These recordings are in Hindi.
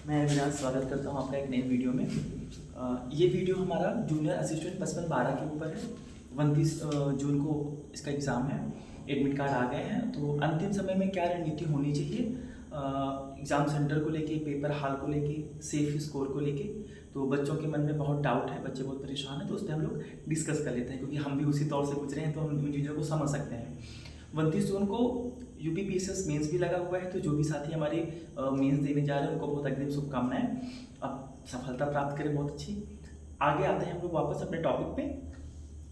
मैं अविनाश स्वागत करता हूँ आपका एक नई वीडियो में। ये वीडियो हमारा जूनियर असिस्टेंट 55-12 के ऊपर है। 29 जून को इसका एग्ज़ाम है। एडमिट कार्ड आ गए हैं, तो अंतिम समय में क्या रणनीति होनी चाहिए एग्ज़ाम सेंटर को लेके, पेपर हॉल को लेके, सेफ स्कोर को लेके। तो बच्चों के मन में बहुत डाउट है, बच्चे बहुत परेशान हैं, तो उस पर हम लोग डिस्कस कर लेते हैं, क्योंकि हम भी उसी दौर से गुजरे हैं, तो हम उन चीज़ों को समझ सकते हैं। 29 जून को यूपीपीएससी मेंस भी लगा हुआ है, तो जो भी साथी हमारे मेंस देने जा रहे हैं उनको बहुत अग्रिम शुभकामनाएं। अब सफलता प्राप्त करें, बहुत अच्छी। आगे आते हैं हम लोग वापस अपने टॉपिक पे,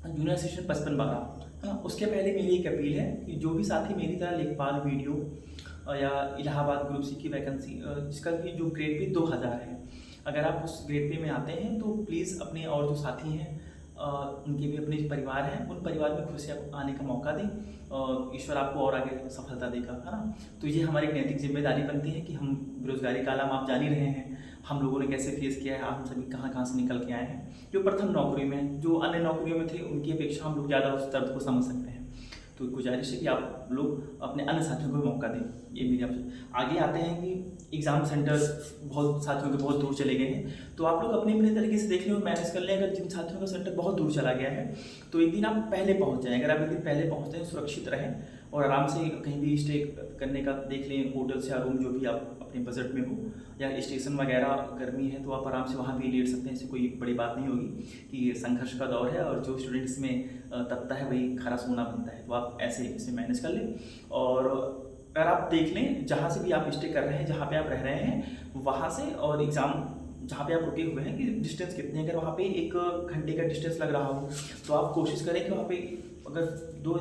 जूनियर असिस्टेंट 55-12, है ना। उसके पहले मेरी एक अपील है कि जो भी साथी मेरी तरह लेखपाल वीडियो या इलाहाबाद ग्रुप सी की वैकेंसी, जिसका कि जो ग्रेड पे 2000 है, अगर आप उस ग्रेड पे में आते हैं तो प्लीज़ अपने और जो साथी हैं उनके भी अपने परिवार हैं, उन परिवार में खुद से आने का मौका दें। ईश्वर आपको और आगे सफलता देगा, है ना। तो ये हमारी नैतिक जिम्मेदारी बनती है कि हम बेरोजगारी का आलम आप जान ही रहे हैं, हम लोगों ने कैसे फेस किया है, हम सभी कहाँ कहाँ से निकल के आए हैं। जो प्रथम नौकरी में, जो अन्य नौकरियों में थे, उनकी अपेक्षा हम लोग ज़्यादा उस दर्द को समझ सकते हैं। तो गुजारिश है कि आप लोग अपने अन्य साथियों को मौका दें, ये मेरी आपसे। आगे आते हैं कि एग्ज़ाम सेंटर बहुत साथियों के बहुत दूर चले गए हैं, तो आप लोग अपने अपने तरीके से देख लें और मैनेज कर लें। अगर जिन साथियों का सेंटर बहुत दूर चला गया है तो एक दिन आप पहले पहुंच जाएं। अगर आप एक दिन पहले पहुंचते हैं, सुरक्षित रहें और आराम से कहीं भी स्टे करने का देख लें, होटल या रूम जो भी आप अपने बजट में हो, या स्टेशन वगैरह गर्मी है तो आप आराम से वहाँ भी लेट सकते हैं। इससे कोई बड़ी बात नहीं होगी कि संघर्ष का दौर है और जो स्टूडेंट इसमें तपता है वही खरा सोना बनता है। तो आप ऐसे इसे मैनेज कर लें। और अगर आप देख लें जहाँ से भी आप स्टे कर रहे हैं, जहाँ पे आप रह रहे हैं, वहाँ से और एग्ज़ाम जहाँ पे आप रुके हुए हैं कि डिस्टेंस कितनी है। अगर वहाँ पे 1 घंटे का डिस्टेंस लग रहा हो तो आप कोशिश करें कि वहाँ पे अगर 2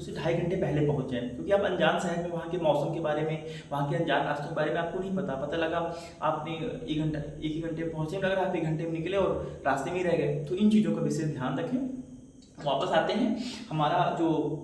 से ढाई घंटे पहले पहुँच जाएँ, क्योंकि आप अनजान शहर में वहाँ के मौसम के बारे में, वहाँ के अनजान रास्तों के बारे में आपको नहीं पता लगा आपने 1 ही घंटे पहुँचे, लग रहा है आप 1 घंटे में निकले और रास्ते में ही रह गए। तो इन चीज़ों का विशेष ध्यान रखें। वापस आते हैं, हमारा जो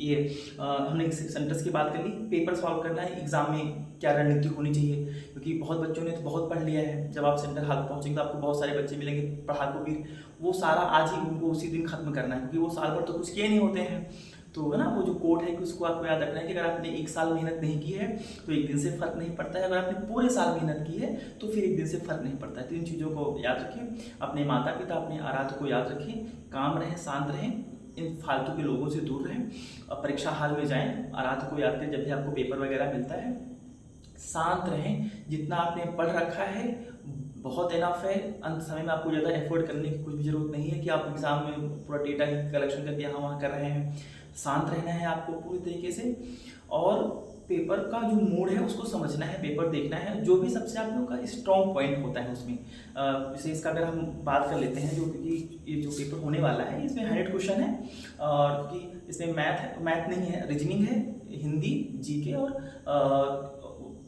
ये हमने सेंटर्स की बात कर ली, पेपर सॉल्व करना है, एग्ज़ाम में क्या रणनीति होनी चाहिए, क्योंकि बहुत बच्चों ने तो बहुत पढ़ लिया है। जब आप सेंटर हाल पहुंचेंगे तो आपको बहुत सारे बच्चे मिलेंगे पढ़ाकू भी, वो सारा आज ही उनको उसी दिन खत्म करना है, क्योंकि वो साल भर तो कुछ किए नहीं होते हैं। तो है ना, वो जो कोड है कि उसको आपको याद रखना है कि अगर आपने 1 साल मेहनत नहीं की है तो 1 दिन से फ़र्क नहीं पड़ता है, अगर आपने पूरे साल मेहनत की है तो फिर 1 दिन से फ़र्क नहीं पड़ता है। तो इन चीज़ों को याद रखें, अपने माता पिता, अपने आराध्य को याद रखें, काम रहें, शांत रहें, इन फालतू के लोगों से दूर रहें। परीक्षा हाल में जाएं, आराध्य को याद करें जब भी आपको पेपर वगैरह मिलता है। शांत रहें, जितना आपने पढ़ रखा है बहुत इनफ है। अंत समय में आपको ज़्यादा एफर्ट करने की कुछ भी ज़रूरत नहीं है कि आप एग्ज़ाम में पूरा डेटा ही कलेक्शन करके यहाँ वहाँ कर रहे हैं। शांत रहना है आपको पूरी तरीके से, और पेपर का जो मूड है उसको समझना है, पेपर देखना है, जो भी सबसे आप लोगों का स्ट्रॉन्ग पॉइंट होता है उसमें। जैसे इसका अगर हम बात कर लेते हैं, जो क्योंकि ये जो पेपर होने वाला है इसमें 100 क्वेश्चन है, और क्योंकि इसमें मैथ नहीं है, रीजनिंग है, हिंदी, जीके और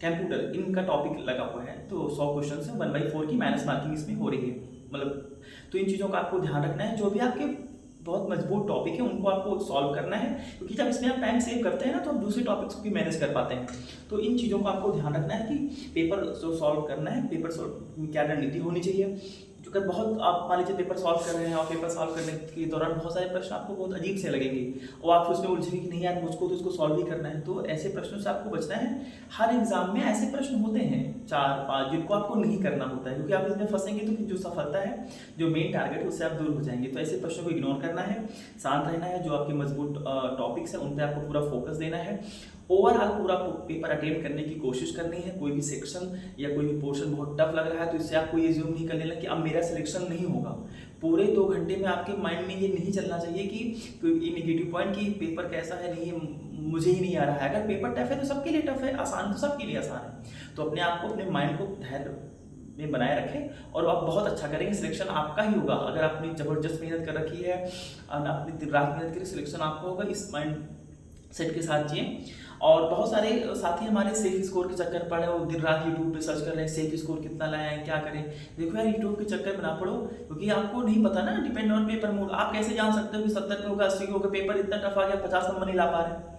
कंप्यूटर, इनका टॉपिक लगा हुआ है। तो 100 क्वेश्चन से 1/4 की माइनस मार्किंग इसमें हो रही है, मतलब। तो इन चीज़ों का आपको ध्यान रखना है, जो भी आपके बहुत मजबूत टॉपिक है उनको आपको सॉल्व करना है, क्योंकि जब इसमें आप टाइम सेव करते हैं ना तो आप दूसरे टॉपिक्स को भी मैनेज कर पाते हैं। तो इन चीज़ों को आपको ध्यान रखना है कि पेपर जो सॉल्व करना है, पेपर सॉल्व क्या रणनीति होनी चाहिए। जो अगर बहुत आप मान लीजिए पेपर सॉल्व कर रहे हैं और पेपर सॉल्व करने के दौरान बहुत सारे प्रश्न आपको बहुत अजीब से लगेंगे और आप उसमें उलझेंगे कि नहीं यार मुझको तो इसको सॉल्व ही करना है। तो ऐसे प्रश्नों से आपको बचना है। हर एग्जाम में ऐसे प्रश्न होते हैं 4-5 जिनको आपको नहीं करना होता है, क्योंकि आप इसमें फंसेंगे तो फिर जो सफलता है, जो मेन टारगेट है, उससे आप दूर हो जाएंगे। तो ऐसे प्रश्नों को इग्नोर करना है, शांत रहना है, जो आपके मजबूत टॉपिक्स हैं उन पर आपको पूरा फोकस देना है। ओवरऑल पूरा पेपर अटेम्प्ट करने की कोशिश करनी है। कोई भी सेक्शन या कोई भी पोर्शन बहुत टफ लग रहा है तो इससे आपको ये ज्यूम नहीं कर लेना कि अब मेरा सिलेक्शन नहीं होगा। पूरे 2 घंटे में आपके माइंड में ये नहीं चलना चाहिए कि कोई नेगेटिव पॉइंट कि पेपर कैसा है, नहीं मुझे ही नहीं आ रहा है। अगर पेपर टफ है तो सबके लिए टफ है, आसान तो सबके लिए आसान है। तो अपने आप को, अपने माइंड को धैर्य में बनाए रखें और आप बहुत अच्छा करेंगे। सिलेक्शन आपका ही होगा। अगर आपने ज़बरदस्त मेहनत कर रखी है, आपने दिन रात मेहनत करी, सिलेक्शन आपका होगा। इस माइंड सेट के साथ जिए। और बहुत सारे साथी हमारे सेफ स्कोर के चक्कर पड़े, वो दिन रात यूट्यूब पे सर्च कर रहे हैं सेफ स्कोर कितना लाए हैं, क्या करें। देखो यार, यूट्यूब के चक्कर में ना पड़ो, क्योंकि आपको नहीं पता ना, डिपेंड ऑन पेपर मूड। आप कैसे जान सकते हो कि 70 पे होगा, 80 पे होगा, पेपर इतना टफ आ गया, 50 नंबर नहीं ला पा रहे।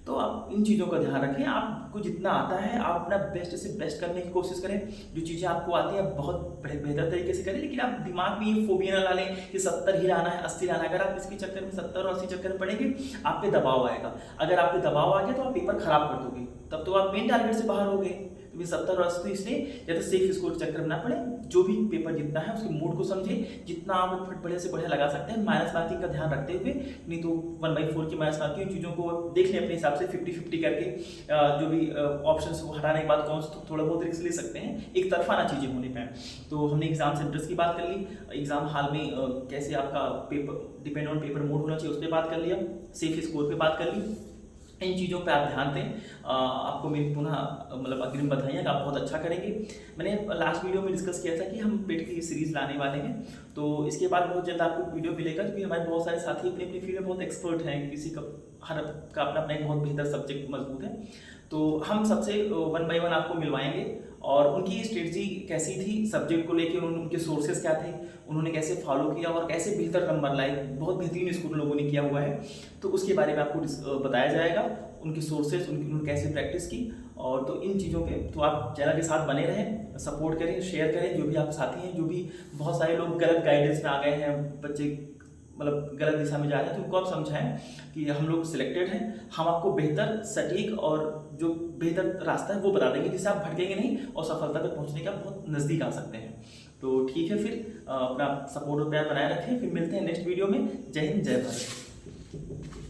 तो आप इन चीज़ों का ध्यान रखें। आपको जितना आता है आप अपना बेस्ट से बेस्ट करने की कोशिश करें। जो चीज़ें आपको आती हैं बहुत बेहतर तरीके से करें, लेकिन आप दिमाग में ये फोबिया ना ला लें कि 70 ही लाना है, 80 लाना है। अगर आप इसके चक्कर में 70 और 80 चक्कर में पड़ेंगे, आप पे दबाव आएगा। अगर आप पे दबाव आ गया तो आप पेपर खराब कर दोगे, तब तो आप मेन टारगेट से बाहर हो गए। भी 70 और 80 इसलिए ज़्यादा सेफ स्कोर के चक्कर में ना पड़े, जो भी पेपर जितना है उसके मूड को समझे, जितना आप बढ़िया से बढ़िया लगा सकते हैं, माइनस मार्किंग का ध्यान रखते हुए, नहीं तो 1/4 की माइनस मार्किंग, चीज़ों को देख लें अपने हिसाब से 50-50 करके, जो भी ऑप्शंस को हटाने के बाद कौन सा थोड़ा बहुत रिस्क ले सकते हैं, एक तरफा ना चीज़ें होने पाए। तो हमने एग्जाम सेंटर्स की बात कर ली, एग्जाम हाल में कैसे आपका paper depend on paper mode होना चाहिए उस पर बात कर लिया, सेफ स्कोर पे बात कर ली। इन चीज़ों पे आप ध्यान दें। आपको मेरी पुनः मतलब अग्रिम बधाइयाँ कि आप बहुत अच्छा करेंगे। मैंने लास्ट वीडियो में डिस्कस किया था कि हम पेट की सीरीज़ लाने वाले हैं, तो इसके बाद बहुत जल्द आपको वीडियो मिलेगा, क्योंकि हमारे बहुत सारे साथी अपनी अपनी फील्ड में बहुत एक्सपर्ट हैं, किसी का हर का अपना अपना एक बहुत बेहतर सब्जेक्ट मजबूत है। तो हम सबसे 1 बाय 1 आपको मिलवाएंगे और उनकी स्ट्रेटजी कैसी थी सब्जेक्ट को लेकर, उनके सोर्सेज क्या थे, उन्होंने कैसे फॉलो किया और कैसे बेहतर नंबर लाए, बहुत बेहतरीन स्कूल लोगों ने किया हुआ है, तो उसके बारे में आपको बताया जाएगा, उनके सोर्सेज, उन्होंने कैसे प्रैक्टिस की। और तो इन चीज़ों पे तो आप चैनल के साथ बने रहें, सपोर्ट करें, शेयर करें, जो भी आप साथी हैं, जो भी बहुत सारे लोग गलत गाइडेंस में आ गए हैं, बच्चे मतलब गलत दिशा में जा रहे हैं, तो उनको आप समझाएं कि हम लोग सिलेक्टेड हैं, हम आपको बेहतर, सटीक और जो बेहतर रास्ता है वो बता देंगे, जिससे आप भटकेंगे नहीं और सफलता तक पहुंचने का बहुत नज़दीक आ सकते हैं। तो ठीक है, फिर अपना सपोर्ट और प्यार बनाए रखें, फिर मिलते हैं नेक्स्ट वीडियो में। जय हिंद, जय भारत।